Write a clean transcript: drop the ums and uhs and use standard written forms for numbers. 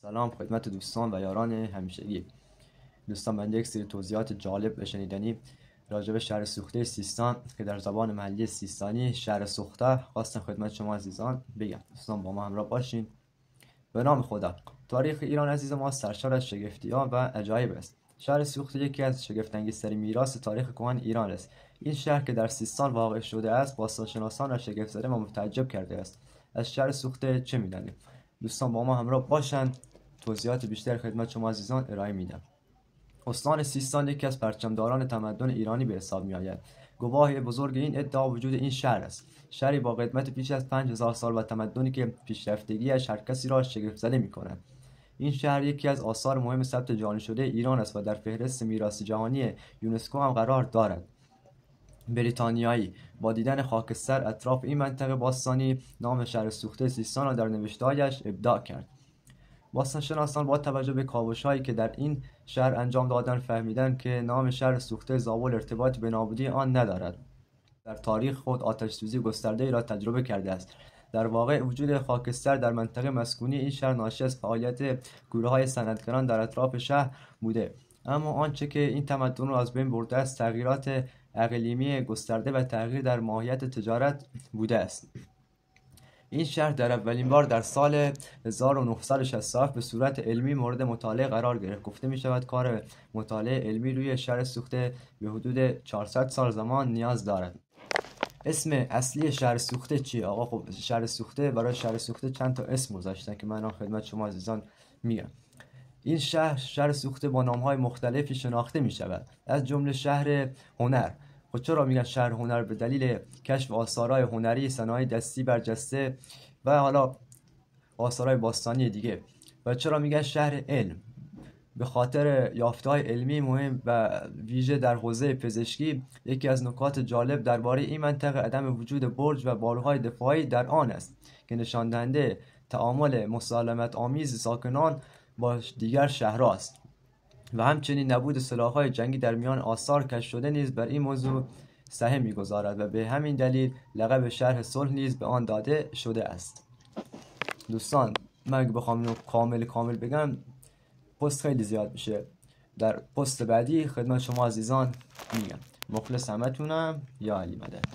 سلام خدمت دوستان و یاران همیشگی. دوستان، من یک سری توضیحات جالب و شنیدنی راجع به شهر سوخته سیستان که در زبان محلی سیستانی شهر سوخته خواستم خدمت شما عزیزان بگم. دوستان با ما همراه باشین. به نام خدا. تاریخ ایران عزیز ما سرشار از شگفتی‌ها و عجایب است. شهر سوخته یکی از شگفت‌انگیزترین میراث تاریخ کهن ایران است. این شهر که در سیستان واقع شده است باستانشناسان را شگفت‌زده و متعجب کرده است. از شهر سوخته چه می‌دانیم؟ دوستان با ما همراه باشند. توضیحات بیشتر خدمت شما عزیزان ارائه میدم. استان سیستان یکی از پرچمداران تمدن ایرانی به حساب میآید. گواهی بزرگ این ادعا وجود این شهر است. شهری با قدمت بیش از 5000 سال و تمدنی که پیشرفتگیش هر کسی را شگفت‌زده می‌کند. این شهر یکی از آثار مهم ثبت جهانی شده ایران است و در فهرست میراث جهانی یونسکو هم قرار دارد. بریتانیایی با دیدن خاکستر اطراف این منطقه باستانی نام شهر سوخته سیستان را در نوشته‌هایش ابداع کرد. باستانشناسان با توجه به کاوش‌هایی که در این شهر انجام دادند فهمیدند که نام شهر سوخته زابل ارتباطی به نابودی آن ندارد. در تاریخ خود آتش‌سوزی گسترده‌ای را تجربه کرده است. در واقع وجود خاکستر در منطقه مسکونی این شهر ناشی از فعالیت گروه‌های صنعتگران در اطراف شهر بوده، اما آنچه که این تمدن را از بین برده است تغییرات اقلیمی گسترده و تغییر در ماهیت تجارت بوده است. این شهر در اولین بار در سال 1967 به صورت علمی مورد مطالعه قرار گرفت. گفته می شود کار مطالعه علمی روی شهر سوخته به حدود 400 سال زمان نیاز دارد. اسم اصلی شهر سوخته چیه؟ آقا خب شهر سوخته برای شهر سوخته چند تا اسم گذاشتن که من خدمت شما عزیزان میگم. این شهر سوخته با نام‌های مختلفی شناخته می شود، از جمله شهر هنر. خب چرا میگن شهر هنر؟ به دلیل کشف آثارهای هنری، صنایع دستی برجسته و حالا آثارهای باستانی دیگه. و چرا میگن شهر علم؟ به خاطر یافته‌های علمی مهم و ویژه در حوزه پزشکی. یکی از نکات جالب درباره این منطقه عدم وجود برج و باروهای دفاعی در آن است که نشان دهنده تعامل مسالمت آمیز ساکنان با دیگر شهرها است. و همچنین نبود سلاح‌های جنگی در میان آثار کشف شده نیز بر این موضوع سهم می‌گذارد و به همین دلیل لقب شهر صلح نیز به آن داده شده است. دوستان من اگه بخوام اینو کامل بگم پست خیلی زیاد میشه. در پست بعدی خدمت شما عزیزان میگم. مخلص همتونم. یا علی مدد.